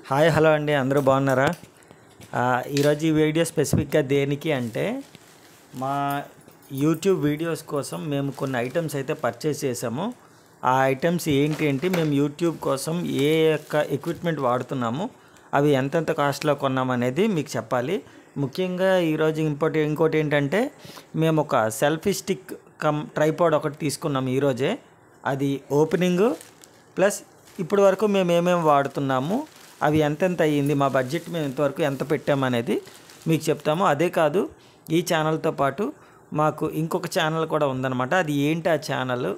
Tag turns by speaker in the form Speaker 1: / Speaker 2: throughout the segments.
Speaker 1: Hi hello అండి, అందరూ బాగున్నారా? ఈరోజు ఈ వీడియో స్పెసిఫిక్గా దేనికి అంటే మా యూట్యూబ్ వీడియోస్ కోసం మేము కొన్ని ఐటమ్స్ అయితే పర్చేస్ చేసాము. ఆ ఐటమ్స్ ఏంటి మేము యూట్యూబ్ కోసం ఏ యొక్క ఎక్విప్మెంట్ వాడుతున్నాము, అవి ఎంతెంత కాస్ట్లో కొన్నామనేది మీకు చెప్పాలి. ముఖ్యంగా ఈరోజు ఇంకోటి ఏంటంటే మేము ఒక సెల్ఫీ స్టిక్ ట్రైపాడ్ ఒకటి తీసుకున్నాము ఈరోజే. అది ఓపెనింగ్ ప్లస్ ఇప్పటి వరకు మేము ఏమేమి వాడుతున్నాము, అవి ఎంతెంత అయ్యింది, మా బడ్జెట్ మేము ఇంతవరకు ఎంత పెట్టామనేది మీకు చెప్తాము. అదే కాదు, ఈ ఛానల్తో పాటు మాకు ఇంకొక ఛానల్ కూడా ఉందన్నమాట. అది ఏంటి ఆ ఛానల్,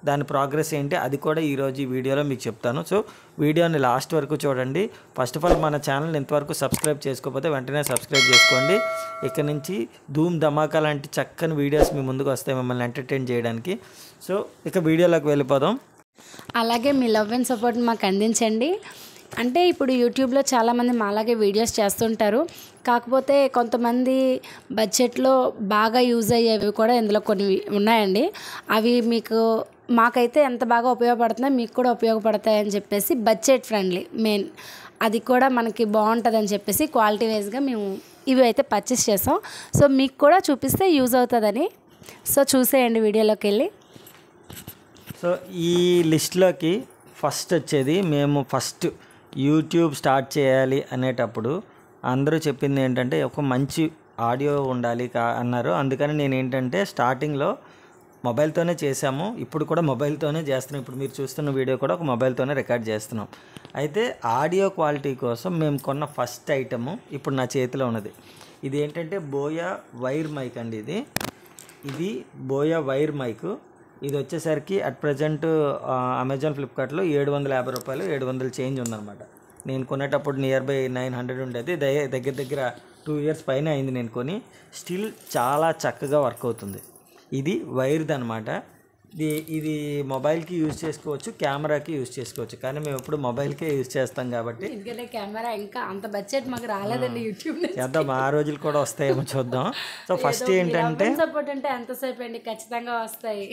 Speaker 1: దాని ప్రోగ్రెస్ ఏంటి, అది కూడా ఈరోజు ఈ వీడియోలో మీకు చెప్తాను. సో వీడియోని లాస్ట్ వరకు చూడండి. ఫస్ట్ ఆఫ్ ఆల్ మన ఛానల్ ఇంతవరకు సబ్స్క్రైబ్ చేసుకోకపోతే వెంటనే సబ్స్క్రైబ్ చేసుకోండి. ఇక్కడ నుంచి ధూమ్ ధమాకా లాంటి చక్కని వీడియోస్ మీ ముందుకు వస్తాయి మిమ్మల్ని ఎంటర్టైన్ చేయడానికి. సో ఇక వీడియోలోకి వెళ్ళిపోదాం.
Speaker 2: అలాగే మీ లవ్ అండ్ సపోర్ట్ మాకు అందించండి. అంటే ఇప్పుడు యూట్యూబ్లో చాలామంది మాలాగే వీడియోస్ చేస్తుంటారు. కాకపోతే కొంతమంది బడ్జెట్లో బాగా యూజ్ అయ్యేవి కూడా ఇందులో కొన్ని ఉన్నాయండి. అవి మాకైతే ఎంత బాగా ఉపయోగపడుతున్నాయి, మీకు కూడా ఉపయోగపడతాయని చెప్పేసి బడ్జెట్ ఫ్రెండ్లీ మెయిన్, అది కూడా మనకి బాగుంటుందని చెప్పేసి క్వాలిటీ వైజ్గా మేము ఇవి అయితే పర్చేస్ చేసాం. సో మీకు కూడా చూపిస్తే యూజ్ అవుతుందని. సో చూసేయండి వీడియోలోకి వెళ్ళి.
Speaker 1: సో ఈ లిస్ట్లోకి ఫస్ట్ వచ్చేది, మేము ఫస్ట్ యూట్యూబ్ స్టార్ట్ చేయాలి అనేటప్పుడు అందరూ చెప్పింది ఏంటంటే ఒక మంచి ఆడియో ఉండాలి అన్నారు. అందుకని నేను ఏంటంటే స్టార్టింగ్లో మొబైల్తోనే చేసాము. ఇప్పుడు కూడా మొబైల్తోనే చేస్తున్నాం. ఇప్పుడు మీరు చూస్తున్న వీడియో కూడా ఒక మొబైల్తోనే రికార్డ్ చేస్తున్నాం. అయితే ఆడియో క్వాలిటీ కోసం మేము కొన్న ఫస్ట్ ఐటము ఇప్పుడు నా చేతిలో ఉన్నది. ఇది ఏంటంటే బోయా వైర్ మైక్ అండి. ఇది బోయా వైర్ మైక్. ఇది వచ్చేసరికి అట్ ప్రజెంట్ అమెజాన్ ఫ్లిప్కార్ట్లో 750 రూపాయలు, 700 చేంజ్ ఉందన్నమాట. నేను కొనేటప్పుడు నియర్ బై 900 ఉండేది. దగ్గర 2 ఇయర్స్ పైన అయింది నేను కొని. స్టిల్ చాలా చక్కగా వర్క్ అవుతుంది. ఇది వైర్ది అనమాట. ఇది మొబైల్కి యూజ్ చేసుకోవచ్చు, కెమెరాకి యూజ్ చేసుకోవచ్చు. కానీ మేము ఎప్పుడు మొబైల్కే యూజ్ చేస్తాం కాబట్టి
Speaker 2: ఎందుకంటే కెమెరా ఇంకా అంత బడ్జెట్ మాకు రాలేదండి. యూట్యూబ్
Speaker 1: చేద్దాం, ఆ రోజులు కూడా వస్తాయేమో చూద్దాం. సో ఫస్ట్ ఏంటంటే
Speaker 2: సపోర్ట్ అంటే ఎంతసేపు అండి, ఖచ్చితంగా వస్తాయి.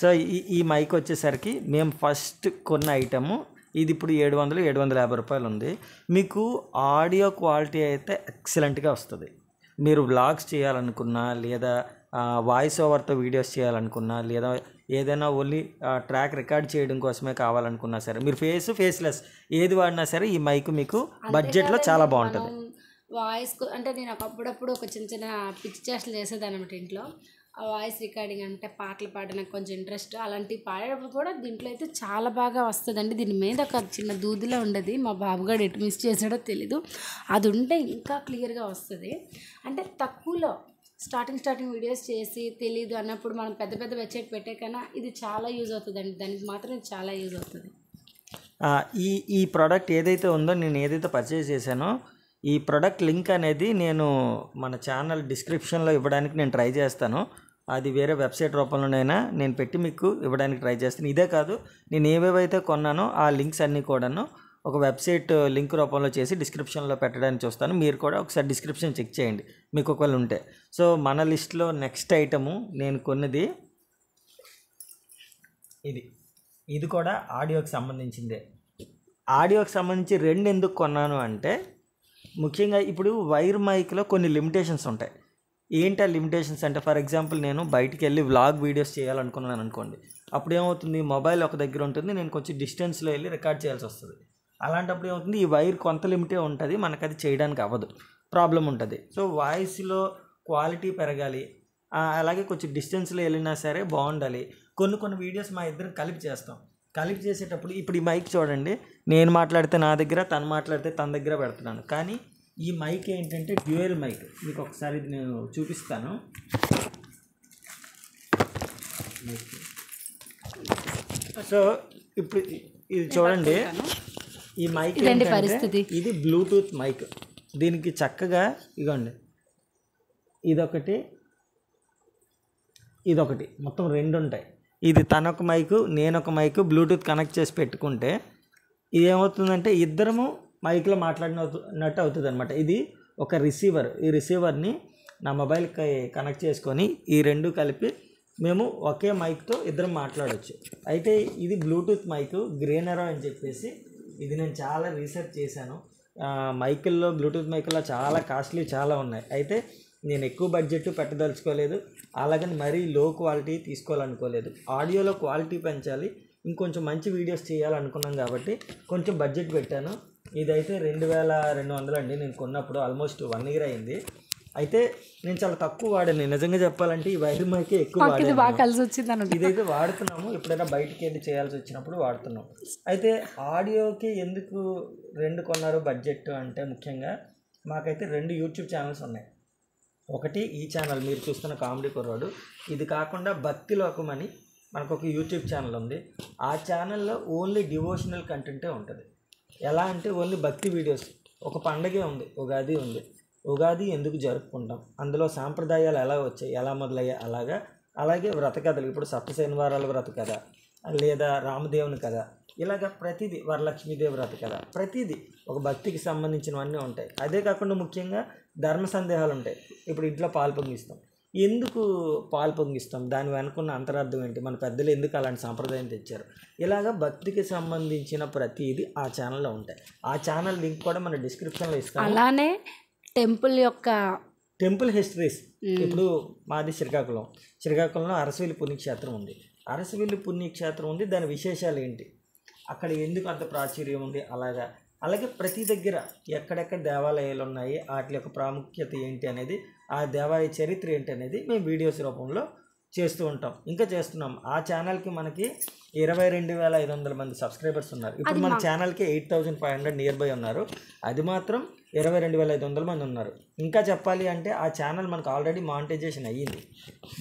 Speaker 1: సో ఈ మైక్ వచ్చేసరికి మేము ఫస్ట్ కొన్న ఐటము ఇది. ఇప్పుడు 750 రూపాయలు ఉంది. మీకు ఆడియో క్వాలిటీ అయితే ఎక్సలెంట్గా వస్తుంది. మీరు వ్లాగ్స్ చేయాలనుకున్నా, లేదా వాయిస్ ఓవర్తో వీడియోస్ చేయాలనుకున్నా, లేదా ఏదైనా ఓన్లీ ట్రాక్ రికార్డ్ చేయడం కోసమే కావాలనుకున్నా సరే, మీరు ఫేస్లెస్ ఏది వాడినా సరే ఈ మైక్ మీకు బడ్జెట్లో చాలా బాగుంటుంది.
Speaker 2: వాయిస్ అంటే నేను అప్పుడప్పుడు ఒక చిన్న పిచ్చి చేష్టలు చేసేదాన్ని అనమాట ఇంట్లో. ఆ వాయిస్ రికార్డింగ్ అంటే పాటలు పాడడానికి కొంచెం ఇంట్రెస్ట్, అలాంటివి పాడేటప్పుడు కూడా దీంట్లో అయితే చాలా బాగా వస్తుందండి. దీని మీద ఒక చిన్న దూదిలో ఉండేది, మా బాబుగాడు ఎటు మిస్ చేసాడో తెలీదు. అది ఉంటే ఇంకా క్లియర్గా వస్తుంది. అంటే తక్కువలో స్టార్టింగ్ వీడియోస్ చేసి తెలీదు అన్నప్పుడు మనం పెద్ద వెబ్సైట్ పెట్టే కన్నా ఇది చాలా యూజ్ అవుతుందండి. దానికి మాత్రం ఇది చాలా యూజ్ అవుతుంది.
Speaker 1: ఈ ప్రోడక్ట్ ఏదైతే ఉందో, నేను ఏదైతే పర్చేస్ చేశానో ఈ ప్రోడక్ట్ లింక్ అనేది నేను మన ఛానల్ డిస్క్రిప్షన్లో ఇవ్వడానికి నేను ట్రై చేస్తాను. అది వేరే వెబ్సైట్ రూపంలోనైనా నేను పెట్టి మీకు ఇవ్వడానికి ట్రై చేస్తాను. ఇదే కాదు, నేను ఏవేవైతే కొన్నానో ఆ లింక్స్ అన్నీ కూడాను ఒక వెబ్సైట్ లింక్ రూపంలో చేసి డిస్క్రిప్షన్లో పెట్టడానికి చూస్తాను. మీరు కూడా ఒకసారి డిస్క్రిప్షన్ చెక్ చేయండి మీకు ఒకవేళ ఉంటే. సో మన లిస్ట్లో నెక్స్ట్ ఐటము నేను కొన్నది ఇది కూడా ఆడియోకి సంబంధించిందే. ఆడియోకి సంబంధించి 2 ఎందుకు కొన్నాను అంటే, ముఖ్యంగా ఇప్పుడు వైర్ మైక్లో కొన్ని లిమిటేషన్స్ ఉంటాయి. ఏంటి ఆ లిమిటేషన్స్ అంటే, ఫర్ ఎగ్జాంపుల్ నేను బయటికి వెళ్ళి వ్లాగ్ వీడియోస్ చేయాలనుకున్నాను అనుకోండి. అప్పుడు ఏమవుతుంది, మొబైల్ ఒక దగ్గర ఉంటుంది, నేను కొంచెం డిస్టెన్స్లో వెళ్ళి రికార్డ్ చేయాల్సి వస్తుంది. అలాంటప్పుడు ఏమవుతుంది, ఈ వైర్ కొంత లిమిటే ఉంటుంది, మనకు అది చేయడానికి అవ్వదు, ప్రాబ్లం ఉంటుంది. సో వాయిస్లో క్వాలిటీ పెరగాలి, అలాగే కొంచెం డిస్టెన్స్లో వెళ్ళినా సరే బాగుండాలి. కొన్ని వీడియోస్ మా ఇద్దరం కలిపి చేసేటప్పుడు ఇప్పుడు ఈ మైక్ చూడండి, నేను మాట్లాడితే నా దగ్గర, తను మాట్లాడితే తన దగ్గర పెడుతున్నాను. కానీ ఈ మైక్ ఏంటంటే డ్యూయల్ మైక్. మీకు ఒకసారి ఇది నేను చూపిస్తాను. సో ఇప్పుడు ఇది చూడండి, ఈ మైక్ పరిస్థితి, ఇది బ్లూటూత్ మైక్. దీనికి చక్కగా ఇగోండి, ఇదొకటి మొత్తం 2 ఉంటాయి. ఇది తనొక మైకు, నేనొక మైకు బ్లూటూత్ కనెక్ట్ చేసి పెట్టుకుంటే ఇది ఏమవుతుందంటే ఇద్దరము మైక్లో మాట్లాడినట్టు అవుతుంది అనమాట. ఇది ఒక రిసీవర్. ఈ రిసీవర్ని నా మొబైల్కి కనెక్ట్ చేసుకొని ఈ 2 కలిపి మేము ఒకే మైక్తో ఇద్దరం మాట్లాడవచ్చు. అయితే ఇది బ్లూటూత్ మైక్ గ్రీనరో అని చెప్పేసి ఇది నేను చాలా రీసెర్చ్ చేశాను. మైకుల్లో బ్లూటూత్ మైకుల్లో చాలా కాస్ట్లీ చాలా ఉన్నాయి. అయితే నేను ఎక్కువ బడ్జెట్ పెట్టదలుచుకోలేదు, అలాగని మరీ లో క్వాలిటీ తీసుకోవాలనుకోలేదు. ఆడియోలో క్వాలిటీ పెంచాలి, ఇంకొంచెం మంచి వీడియోస్ చేయాలనుకున్నాం కాబట్టి కొంచెం బడ్జెట్ పెట్టాను. ఇదైతే 2200 అండి నేను కొన్నప్పుడు. ఆల్మోస్ట్ 1 year అయింది. అయితే నేను చాలా తక్కువ వాడాను. నిజంగా చెప్పాలంటే ఈ వైర్ మైకే ఎక్కువ వాడాను.
Speaker 2: బాగా కలిసి వచ్చింది.
Speaker 1: ఇదైతే వాడుతున్నాము, ఎప్పుడైనా బయటికి వెళ్ళి చేయాల్సి వచ్చినప్పుడు వాడుతున్నాం. అయితే ఆడియోకి ఎందుకు 2 కొన్నారు బడ్జెట్ అంటే, ముఖ్యంగా మాకైతే 2 యూట్యూబ్ ఛానల్స్ ఉన్నాయి. ఒకటి ఈ ఛానల్ మీరు చూస్తున్న కామెడీ కుర్రాడు, ఇది కాకుండా భక్తి లోకం అని మనకు ఒక యూట్యూబ్ ఛానల్ ఉంది. ఆ ఛానల్లో ఓన్లీ డివోషనల్ కంటెంటే ఉంటుంది. ఎలా అంటే ఓన్లీ భక్తి వీడియోస్. ఒక పండగే ఉంది, ఉగాది ఉంది. ఉగాది ఎందుకు జరుపుకుంటాం, అందులో సాంప్రదాయాలు ఎలా వచ్చాయి, ఎలా మొదలయ్యాయి, అలాగే వ్రత కథలు. ఇప్పుడు సప్త శనివారాల వ్రత కథ, లేదా రామదేవుని కథ, ఇలాగ ప్రతిదీ, వరలక్ష్మీదేవి వ్రత కథ, ప్రతిదీ ఒక భక్తికి సంబంధించినవన్నీ ఉంటాయి. అదే కాకుండా ముఖ్యంగా ధర్మ సందేహాలు ఉంటాయి. ఇప్పుడు ఇంట్లో పాలు పొంగిస్తాం, ఎందుకు పాలు పొంగిస్తాం, దాని వెనుకున్న అంతరార్థం ఏంటి, మన పెద్దలు ఎందుకు అలాంటి సాంప్రదాయం తెచ్చారు, ఇలాగ భక్తికి సంబంధించిన ప్రతిదీ ఆ ఛానల్లో ఉంటాయి. ఆ ఛానల్ లింక్ కూడా మన డిస్క్రిప్షన్లో ఇస్తాం.
Speaker 2: అలానే టెంపుల్
Speaker 1: హిస్టరీస్. ఇప్పుడు మాది శ్రీకాకుళంలో అరసవిల్లి పుణ్యక్షేత్రం ఉంది. అరసవిల్లి పుణ్యక్షేత్రం ఉంది, దాని విశేషాలు ఏంటి, అక్కడ ఎందుకు అంత ప్రాచుర్యం ఉంది, అలాగే ప్రతి దగ్గర ఎక్కడెక్కడ దేవాలయాలు ఉన్నాయి, వాటి యొక్క ప్రాముఖ్యత ఏంటి అనేది, ఆ దేవాలయ చరిత్ర ఏంటి అనేది మేము వీడియోస్ రూపంలో చేస్తూ ఉంటాం, ఇంకా చేస్తున్నాం. ఆ ఛానల్కి మనకి 22,500 మంది సబ్స్క్రైబర్స్ ఉన్నారు. ఇప్పుడు మన ఛానల్కి 8,500 నియర్ బై ఉన్నారు. అది మాత్రం 22,500 మంది ఉన్నారు. ఇంకా చెప్పాలి అంటే ఆ ఛానల్ మనకు ఆల్రెడీ మానిటైజేషన్ అయ్యింది.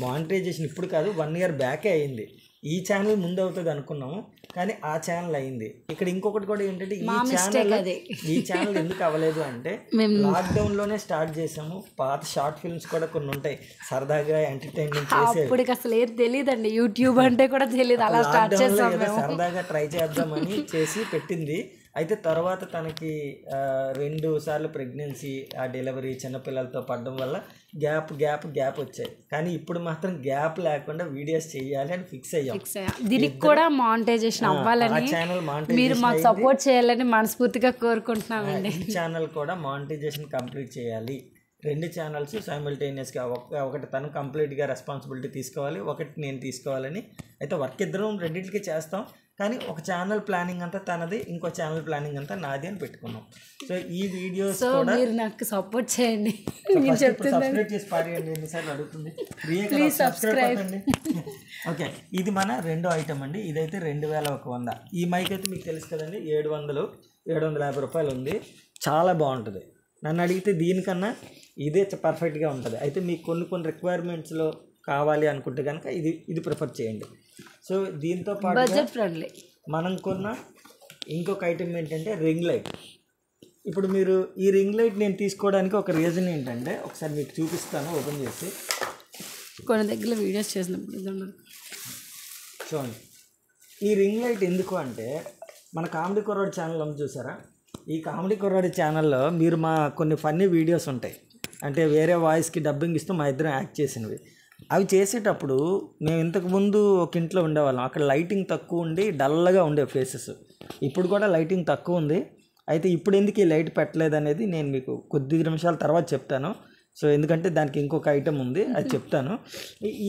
Speaker 1: మానిటైజేషన్ ఇప్పుడు కాదు, 1 year బ్యాకే అయ్యింది. ఈ ఛానల్ ముందు అవుతుంది అనుకున్నాము, కానీ ఆ ఛానల్ అయింది. ఇక్కడ ఇంకొకటి కూడా ఏంటంటే, ఈ ఛానల్ ఎందుకు అవ్వలేదు అంటే, లాక్డౌన్లోనే స్టార్ట్ చేసాము. పాత షార్ట్ ఫిల్మ్స్ కూడా కొన్ని ఉంటాయి, సరదాగా ఎంటర్టైన్మెంట్ చేసే.
Speaker 2: అసలు ఏది తెలియదండి, యూట్యూబ్ అంటే కూడా తెలియదు. అలా స్టార్ట్ చేసాము,
Speaker 1: సరదాగా ట్రై చేద్దామని చేసి పెట్టింది. అయితే తర్వాత తనకి 2 సార్లు ప్రెగ్నెన్సీ, ఆ డెలివరీ, చిన్నపిల్లలతో పడడం వల్ల గ్యాప్ వచ్చాయి. కానీ ఇప్పుడు మాత్రం గ్యాప్ లేకుండా వీడియోస్ చేయాలి అని ఫిక్స్ అయ్యాం.
Speaker 2: దీనికి కూడా మానిటైజేషన్ అవ్వాలని, మీరు మాకు సపోర్ట్ చేయాలని మనస్ఫూర్తిగా కోరుకుంటున్నామండి.
Speaker 1: ఈ ఛానల్ కూడా మానిటైజేషన్ కంప్లీట్ చేయాలి. 2 ఛానల్స్ సైమల్టేనియస్గా, ఒకటి తను కంప్లీట్గా రెస్పాన్సిబిలిటీ తీసుకోవాలి, ఒకటి నేను తీసుకోవాలని. అయితే వర్క్ ఇద్దరం రెండింటికి చేస్తాం, కానీ ఒక ఛానల్ ప్లానింగ్ అంతా తనది, ఇంకో ఛానల్ ప్లానింగ్ అంతా నాది అని పెట్టుకున్నాం. సో ఈ వీడియోస్ కూడా
Speaker 2: మీరు నాకు సపోర్ట్ చేయండి.
Speaker 1: సబ్స్క్రైబ్ చేసి పారేయండి, ఎన్నిసార్లు అడుగుతుంది. ప్లీజ్ సబ్స్క్రైబ్ అండి. ఓకే, ఇది మన 2వ ఐటమ్ అండి. ఇదైతే 2,100. ఈ మైక్ అయితే మీకు తెలుసు కదండి, 750 రూపాయలు ఉంది. చాలా బాగుంటుంది. నన్ను అడిగితే దీనికన్నా ఇదే పర్ఫెక్ట్గా ఉంటుంది. అయితే మీకు కొన్ని రిక్వైర్మెంట్స్లో కావాలి అనుకుంటే కనుక ఇది ప్రిఫర్ చేయండి. సో దీంతో పాటు
Speaker 2: బడ్జెట్ ఫ్రెండ్లీ
Speaker 1: మనం కొన్న ఇంకొక ఐటమ్ ఏంటంటే రింగ్ లైట్. ఇప్పుడు మీరు ఈ రింగ్ లైట్ నేను తీసుకోవడానికి ఒక రీజన్ ఏంటంటే, ఒకసారి మీకు చూపిస్తాను ఓపెన్ చేసి.
Speaker 2: కొన్ని దగ్గర వీడియోస్ చేసినప్పుడు
Speaker 1: చూడండి, ఈ రింగ్ లైట్ ఎందుకు అంటే, మన కామెడీ కుర్రాడు ఛానల్ ఉంది చూసారా, ఈ కామెడీ కుర్రాడు ఛానల్లో మీరు మా కొన్ని ఫన్నీ వీడియోస్ ఉంటాయి, అంటే వేరే వాయిస్కి డబ్బింగ్ ఇస్తూ మా ఇద్దరం యాక్ట్ చేసినవి. అవి చేసేటప్పుడు మేము ఇంతకుముందు ఒక ఇంట్లో ఉండేవాళ్ళం. అక్కడ లైటింగ్ తక్కువ ఉండి డల్గా ఉండే ఫేసెస్. ఇప్పుడు కూడా లైటింగ్ తక్కువ ఉంది. అయితే ఇప్పుడు ఎందుకు ఈ లైట్ పెట్టలేదు అనేది నేను మీకు కొద్ది నిమిషాల తర్వాత చెప్తాను. సో ఎందుకంటే దానికి ఇంకొక ఐటమ్ ఉంది, అది చెప్తాను.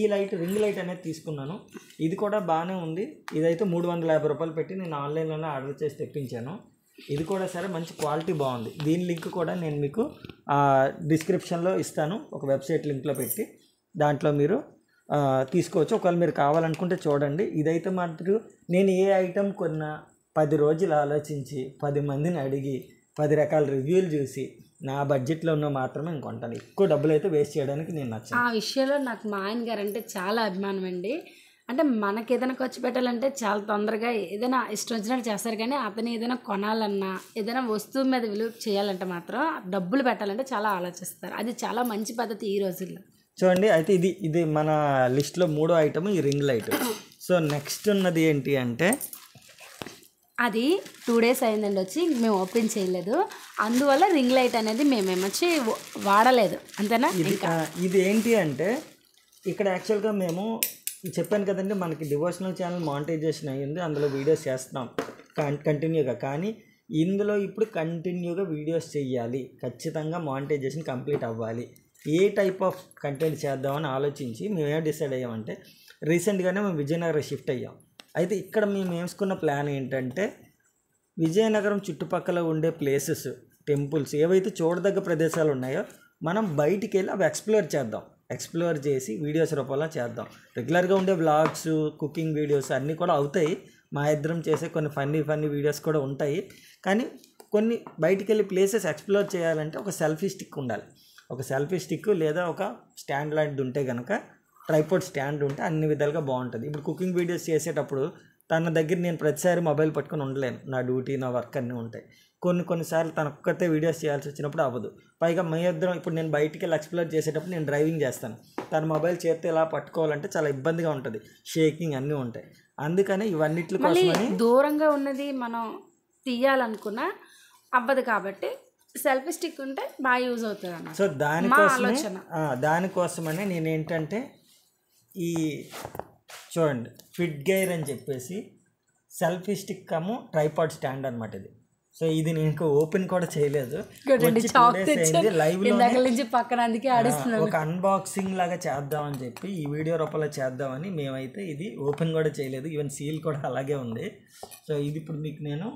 Speaker 1: ఈ లైట్, రింగ్ లైట్ అనేది తీసుకున్నాను. ఇది కూడా బాగానే ఉంది. ఇదైతే 350 రూపాయలు పెట్టి నేను ఆన్లైన్లోనే ఆర్డర్ చేసి తెప్పించాను. ఇది కూడా సరే, మంచి క్వాలిటీ బాగుంది. దీని లింక్ కూడా నేను మీకు డిస్క్రిప్షన్లో ఇస్తాను, ఒక వెబ్సైట్ లింక్లో పెట్టి. దాంట్లో మీరు తీసుకోవచ్చు. ఒకవేళ మీరు కావాలనుకుంటే చూడండి. ఇదైతే మాత్రం నేను ఏ ఐటెం కొన్నా 10 రోజులు ఆలోచించి, 10 మందిని అడిగి, 10 రకాల రివ్యూలు చూసి, నా బడ్జెట్లో ఉన్న మాత్రమే కొంటాను. ఎక్కువ డబ్బులు అయితే వేస్ట్ చేయడానికి నేను నచ్చను.
Speaker 2: ఆ విషయంలో నాకు మా ఆయన గారు అంటే చాలా అభిమానం అండి. అంటే మనకి ఏదైనా ఖర్చు పెట్టాలంటే చాలా తొందరగా ఏదైనా ఇష్టం వచ్చినట్టు చేస్తారు, కానీ అతను ఏదైనా కొనాలన్నా, ఏదైనా వస్తువు మీద విలువ చేయాలంటే మాత్రం డబ్బులు పెట్టాలంటే చాలా ఆలోచిస్తారు. అది చాలా మంచి పద్ధతి ఈ రోజుల్లో.
Speaker 1: చూడండి, అయితే ఇది మన లిస్ట్లో 3వ ఐటమ్, ఈ రింగ్ లైట్. సో నెక్స్ట్ ఉన్నది ఏంటి అంటే,
Speaker 2: అది 2 days అయిందండి వచ్చి, మేము ఓపెన్ చేయలేదు. అందువల్ల రింగ్ లైట్ అనేది మేమేమొచ్చి వాడలేదు, అంతేనా?
Speaker 1: ఇది ఏంటి అంటే, ఇక్కడ యాక్చువల్గా మేము చెప్పాను కదండి, మనకి డివోషనల్ ఛానల్ మానిటైజేషన్ అయ్యింది, అందులో వీడియోస్ చేస్తున్నాం కంటిన్యూగా. కానీ ఇందులో ఇప్పుడు కంటిన్యూగా వీడియోస్ చేయాలి, ఖచ్చితంగా మానిటైజేషన్ కంప్లీట్ అవ్వాలి, ఏ టైప్ ఆఫ్ కంటెంట్ చేద్దామని ఆలోచించి మేమేం డిసైడ్ అయ్యామంటే రీసెంట్గానే మేము విజయనగరం షిఫ్ట్ అయ్యాం. అయితే ఇక్కడ మేము వేసుకున్న ప్లాన్ ఏంటంటే విజయనగరం చుట్టుపక్కల ఉండే ప్లేసెస్, టెంపుల్స్ ఏవైతే చూడదగ్గ ప్రదేశాలు ఉన్నాయో మనం బయటికి వెళ్ళి అవి ఎక్స్ప్లోర్ చేసి వీడియోస్ రూపంలో చేద్దాం. రెగ్యులర్గా ఉండే వ్లాగ్స్, కుకింగ్ వీడియోస్ అన్నీ కూడా అవుతాయి, మా ఇద్దరం చేసే కొన్ని ఫన్నీ వీడియోస్ కూడా ఉంటాయి. కానీ కొన్ని బయటికి వెళ్ళి ప్లేసెస్ ఎక్స్ప్లోర్ చేయాలంటే ఒక సెల్ఫీ స్టిక్ ఉండాలి. ఒక సెల్ఫీ స్టిక్ లేదా ఒక స్టాండ్ లాంటిది ఉంటే కనుక, ట్రైపాడ్ స్టాండ్ ఉంటే అన్ని విధాలుగా బాగుంటుంది. ఇప్పుడు కుకింగ్ వీడియోస్ చేసేటప్పుడు తన దగ్గర నేను ప్రతిసారి మొబైల్ పట్టుకొని ఉండలేను, నా డ్యూటీ, నా వర్క్ అన్నీ ఉంటాయి. కొన్నిసార్లు తన ఒక్కతే వీడియోస్ చేయాల్సి వచ్చినప్పుడు అవ్వదు. పైగా మీ ఇద్దరం ఇప్పుడు నేను బయటికి వెళ్ళి ఎక్స్ప్లోర్ చేసేటప్పుడు నేను డ్రైవింగ్ చేస్తాను, తన మొబైల్ చేస్తే ఎలా పట్టుకోవాలంటే చాలా ఇబ్బందిగా ఉంటుంది, షేకింగ్ అన్నీ ఉంటాయి. అందుకనే ఇవన్నిటి కోసమని
Speaker 2: దూరంగా ఉన్నది మనం తీయాలనుకున్నా అవ్వదు, కాబట్టి సెల్ఫీ స్టిక్ ఉంటే బాగా యూజ్ అవుతుంది అన్న.
Speaker 1: సో దానికోసమని నేనేంటంటే ఈ చూడండి ఫిట్ గైర్ అని చెప్పేసి సెల్ఫీ స్టిక్ కము ట్రైపాడ్ స్టాండ్ అనమాట ఇది. సో ఇది నేను ఇంకా ఓపెన్ కూడా చేయలేదు, లైవ్
Speaker 2: పక్కన అందుకే
Speaker 1: ఒక అన్బాక్సింగ్ లాగా చేద్దామని చెప్పి ఈ వీడియో రూపంలో చేద్దామని మేమైతే ఇది ఓపెన్ కూడా చేయలేదు, ఈవెన్ సీల్ కూడా అలాగే ఉంది. సో ఇది ఇప్పుడు మీకు నేను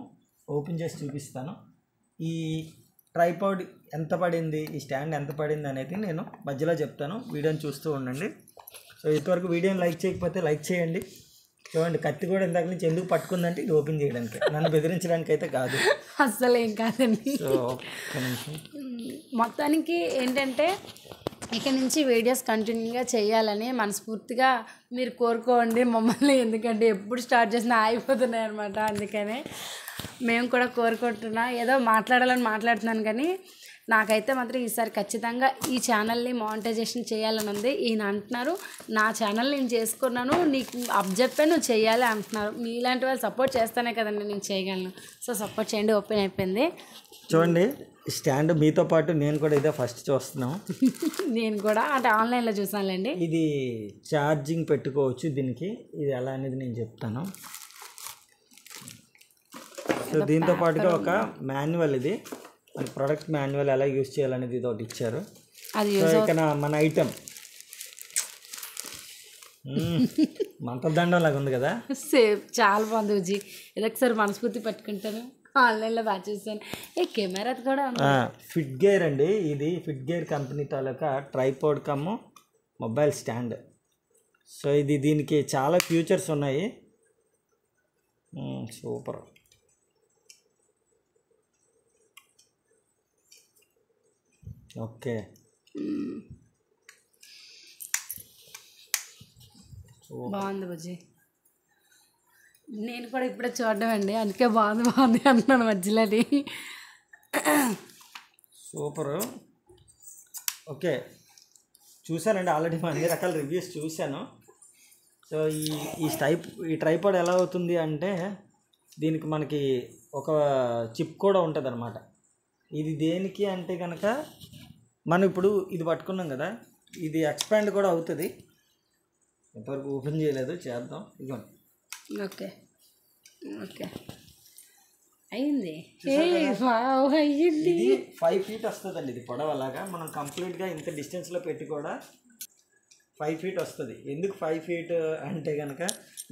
Speaker 1: ఓపెన్ చేసి చూపిస్తాను. ఈ ట్రైపాడ్ ఎంత పడింది, ఈ స్టాండ్ ఎంత పడింది అనేది నేను మధ్యలో చెప్తాను, వీడియోని చూస్తూ ఉండండి. సో ఇంతవరకు వీడియోని లైక్ చేయకపోతే లైక్ చేయండి. చూడండి కత్తి కూడా ఇందాక నుంచి ఎందుకు పట్టుకుందంటే ఇది ఓపెన్ చేయడానికి, నన్ను బెదిరించడానికి అయితే కాదు,
Speaker 2: అస్సలు ఏం కాదండి.
Speaker 1: సో ఒక్క నిమిషం.
Speaker 2: మొత్తానికి ఏంటంటే ఇక నుంచి వీడియోస్ కంటిన్యూగా చేయాలని మనస్ఫూర్తిగా మీరు కోరుకోండి మమ్మల్ని, ఎందుకంటే ఎప్పుడు స్టార్ట్ చేసినా అయిపోతున్నాయి అనమాట. అందుకనే మేము కూడా కోరుకుంటున్నా, ఏదో మాట్లాడుతున్నాను కానీ నాకైతే మాత్రం ఈసారి ఖచ్చితంగా ఈ ఛానల్ని మానిటైజేషన్ చేయాలని ఉంది. ఈయన అంటున్నారు నా ఛానల్ నేను చేసుకున్నాను, నీకు అబ్జెక్ట్ నువ్వు చేయాలి అంటున్నారు. మీలాంటి వాళ్ళు సపోర్ట్ చేస్తానే కదండి నేను చేయగలను. సో సపోర్ట్ చేయండి. ఓపెన్ అయిపోయింది
Speaker 1: చూడండి స్టాండ్, మీతో పాటు నేను కూడా ఇదే ఫస్ట్ చూస్తున్నాం.
Speaker 2: నేను కూడా అంటే ఆన్లైన్లో చూసానులేండి.
Speaker 1: ఇది ఛార్జింగ్ పెట్టుకోవచ్చు దీనికి, ఇది ఎలా అనేది నేను చెప్తాను. సో దీంతో పాటుగా ఒక మాన్యువల్, ఇది మన ప్రొడక్ట్ మాన్యువల్ ఎలా యూజ్ చేయాలనేది ఇది ఒకటి ఇచ్చారు. సో ఇక్కడ మన ఐటెం మంత్రదండం లాగా ఉంది కదా,
Speaker 2: సేఫ్ చాలా బాగుంది విజీ. ఇది ఒకసారి మనస్ఫూర్తి పట్టుకుంటాను, ఆన్లైన్లో బాగా చూసాను. ఏ కెమెరా కూడా
Speaker 1: ఫిట్ గేర్ అండి, ఇది ఫిట్ గేర్ కంపెనీ తాలూకా tripod cum mobile stand. So ఇది దీనికి చాలా ఫ్యూచర్స్ ఉన్నాయి, సూపర్. ఓకే
Speaker 2: బాగుంది బుజ్జి. నేను కూడా ఇప్పుడే చూడడం అండి, అందుకే బాగుంది అంటున్నాను మధ్యలోని.
Speaker 1: సూపరు. ఓకే చూశానండి, ఆల్రెడీ అన్ని రకాల రివ్యూస్ చూశాను. సో ఈ ట్రైపాడ్ ఎలా అవుతుంది అంటే దీనికి మనకి ఒక చిప్ కూడా ఉంటుంది అనమాట. ఇది దేనికి అంటే కనుక మనం ఇప్పుడు ఇది పట్టుకున్నాం కదా, ఇది ఎక్స్పాండ్ కూడా అవుతుంది. ఇంతవరకు ఓపెన్ చేయలేదు, చేద్దాం. ఇదిగోండి.
Speaker 2: ఓకే అయింది.
Speaker 1: ఇది 5 feet వస్తుందండి, ఇది పొడవలాగా. మనం కంప్లీట్గా ఇంత డిస్టెన్స్లో పెట్టి కూడా 5 feet వస్తుంది. ఎందుకు 5 feet అంటే కనుక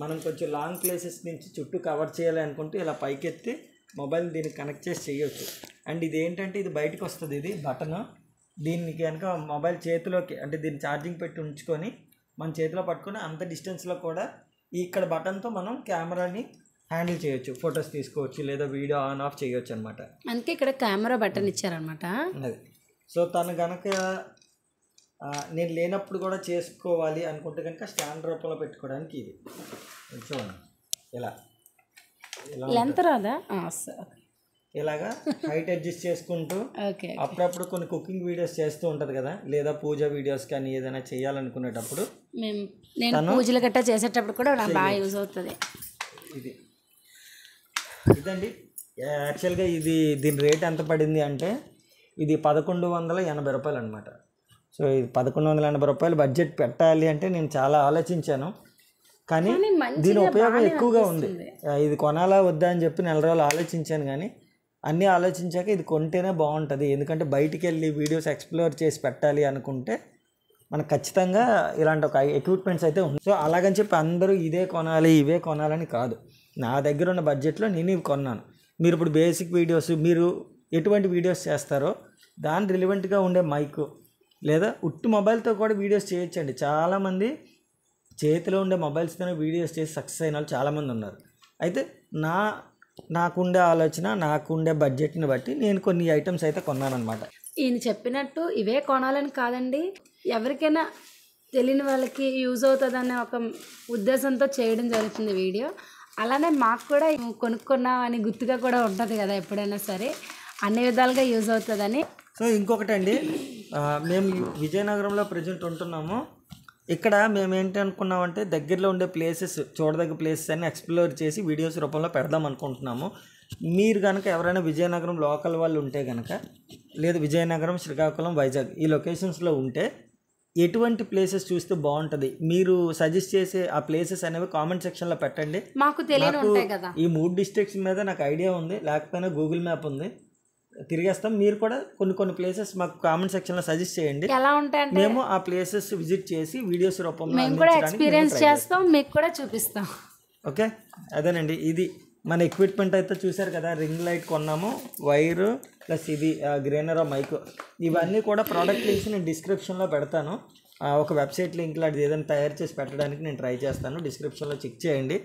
Speaker 1: మనం కొంచెం లాంగ్ ప్లేసెస్ నుంచి చుట్టూ కవర్ చేయాలి అనుకుంటే ఇలా పైకెత్తి మొబైల్ దీనికి కనెక్ట్ చేసి చేయొచ్చు. అండ్ ఇది ఏంటంటే ఇది బయటకు వస్తుంది, ఇది బటన్. దీనికి కనుక మొబైల్ చేతిలోకి అంటే దీన్ని ఛార్జింగ్ పెట్టి ఉంచుకొని మన చేతిలో పట్టుకొని అంత డిస్టెన్స్లో కూడా ఇక్కడ బటన్తో మనం కెమెరాని హ్యాండిల్ చేయొచ్చు, ఫొటోస్ తీసుకోవచ్చు లేదా వీడియో ఆన్ ఆఫ్ చేయొచ్చు అనమాట.
Speaker 2: అందుకే ఇక్కడ కెమెరా బటన్ ఇచ్చారనమాట.
Speaker 1: అది సో తను కనుక నేను లేనప్పుడు కూడా చేసుకోవాలి అనుకుంటే కనుక స్టాండ్ రూపంలో పెట్టుకోవడానికి ఇది చూడండి, ఇలా
Speaker 2: లెంత్ రాదా,
Speaker 1: ఇలాగా హైట్ అడ్జస్ట్ చేసుకుంటూ అప్పుడప్పుడు కొన్ని కుకింగ్ వీడియోస్ చేస్తూ ఉంటుంది కదా, లేదా పూజ వీడియోస్ కానీ ఏదైనా చేయాలనుకునేటప్పుడు
Speaker 2: నేను పూజలు గట్టా చేసేటప్పుడు కూడా నాకు బాగా యూజ్ అవుతుంది.
Speaker 1: ఇదండి యాక్చువల్గా దీని రేట్ ఎంత పడింది అంటే ఇది 1180 రూపాయలు అనమాట. సో ఇది 1180 రూపాయలు బడ్జెట్ పెట్టాలి అంటే నేను చాలా ఆలోచించాను, కానీ దీని ఉపయోగం ఎక్కువగా ఉంది. ఇది కొనాలా వద్దా అని చెప్పి నెల రోజులు ఆలోచించాను, కానీ అన్నీ ఆలోచించాక ఇది కొంటేనే బాగుంటుంది. ఎందుకంటే బయటికి వెళ్ళి వీడియోస్ ఎక్స్ప్లోర్ చేసి పెట్టాలి అనుకుంటే మనకు ఖచ్చితంగా ఇలాంటి ఒక ఎక్విప్మెంట్స్ అయితే ఉంది. సో అలాగని చెప్పి అందరూ ఇదే కొనాలి ఇవే కొనాలని కాదు. నా దగ్గర ఉన్న బడ్జెట్లో నేను ఇవి కొన్నాను. మీరు ఇప్పుడు బేసిక్ వీడియోస్, మీరు ఎటువంటి వీడియోస్ చేస్తారో దాని రిలవెంట్గా ఉండే మైకు లేదా ఉట్టు మొబైల్తో కూడా వీడియోస్ చేయొచ్చండి. చాలామంది చేతిలో ఉండే మొబైల్స్తోనే వీడియోస్ చేసి సక్సెస్ అయిన వాళ్ళు చాలామంది ఉన్నారు. అయితే నాకుండే ఆలోచన, నాకుండే బడ్జెట్ని బట్టి నేను కొన్ని ఐటమ్స్ అయితే కొన్నాను అనమాట.
Speaker 2: ఈయన చెప్పినట్టు ఇవే కొనాలని కాదండి, ఎవరికైనా తెలియని వాళ్ళకి యూజ్ అవుతుందనే ఒక ఉద్దేశంతో చేయడం జరుగుతుంది వీడియో. అలానే మాకు కూడా కొనుక్కున్నాం అని గుర్తుగా కూడా ఉంటుంది కదా, ఎప్పుడైనా సరే అన్ని విధాలుగా యూజ్ అవుతుందని.
Speaker 1: సో ఇంకొకటి అండి, మేము విజయనగరంలో ప్రజెంట్ ఉంటున్నాము. ఇక్కడ మేము ఏంటి అనుకున్నామంటే దగ్గరలో ఉండే ప్లేసెస్, చూడదగ్గ ప్లేసెస్ అన్ని ఎక్స్ప్లోర్ చేసి వీడియోస్ రూపంలో పెడదాం అనుకుంటున్నాము. మీరు కనుక ఎవరైనా విజయనగరం లోకల్ వాళ్ళు ఉంటే కనుక, లేదు విజయనగరం, శ్రీకాకుళం, వైజాగ్ ఈ లొకేషన్స్లో ఉంటే ఎటువంటి ప్లేసెస్ చూస్తే బాగుంటుంది మీరు సజెస్ట్ చేసే ఆ ప్లేసెస్ అనేవి కామెంట్ సెక్షన్లో పెట్టండి.
Speaker 2: మాకు తెలియని ఉంటాయి కదా.
Speaker 1: ఈ 3 డిస్ట్రిక్ట్స్ మీద నాకు ఐడియా ఉంది, లేకపోయినా గూగుల్ మ్యాప్ ఉంది, తిరిగేస్తాం. మీరు కూడా కొన్ని ప్లేసెస్ మాకు కామెంట్ సెక్షన్లో సజెస్ట్ చేయండి.
Speaker 2: ఎలా ఉంటాయంటే
Speaker 1: మేము ఆ ప్లేసెస్ విజిట్ చేసి వీడియోస్ రూపంలో
Speaker 2: మేము కూడా ఎక్స్పీరియన్స్ చేస్తాం, మీకు కూడా చూపిస్తాం.
Speaker 1: ఓకే, అదేనండి. ఇది మన ఎక్విప్మెంట్ అయితే చూసారు కదా. రింగ్ లైట్ కొన్నాము, వైరు ప్లస్ ఇది గ్రైనర్ మైక్. ఇవన్నీ కూడా ప్రోడక్ట్ లింక్స్ నేను డిస్క్రిప్షన్లో పెడతాను. ఒక వెబ్సైట్ లింక్ లాంటిది ఏదైనా తయారు చేసి పెట్టడానికి నేను ట్రై చేస్తాను. డిస్క్రిప్షన్లో చెక్ చేయండి.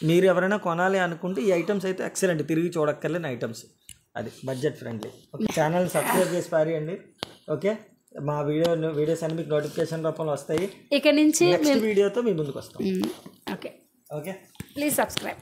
Speaker 1: మీరు ఎవరైనా కొనాలి అనుకుంటే ఈ ఐటమ్స్ అయితే ఎక్సలెంట్, తిరిగి చూడక్కర్లేని ఐటమ్స్. అది budget friendly. Okay, channel subscribe చేసి పారేయండి. ఓకే, మా వీడియోస్ అన్ని మీకు నోటిఫికేషన్ రూపంలో వస్తాయి.
Speaker 2: ఇక నుంచి
Speaker 1: నెక్స్ట్ వీడియోతో మీ ముందుకు వస్తాం.
Speaker 2: Okay,
Speaker 1: okay,
Speaker 2: please subscribe.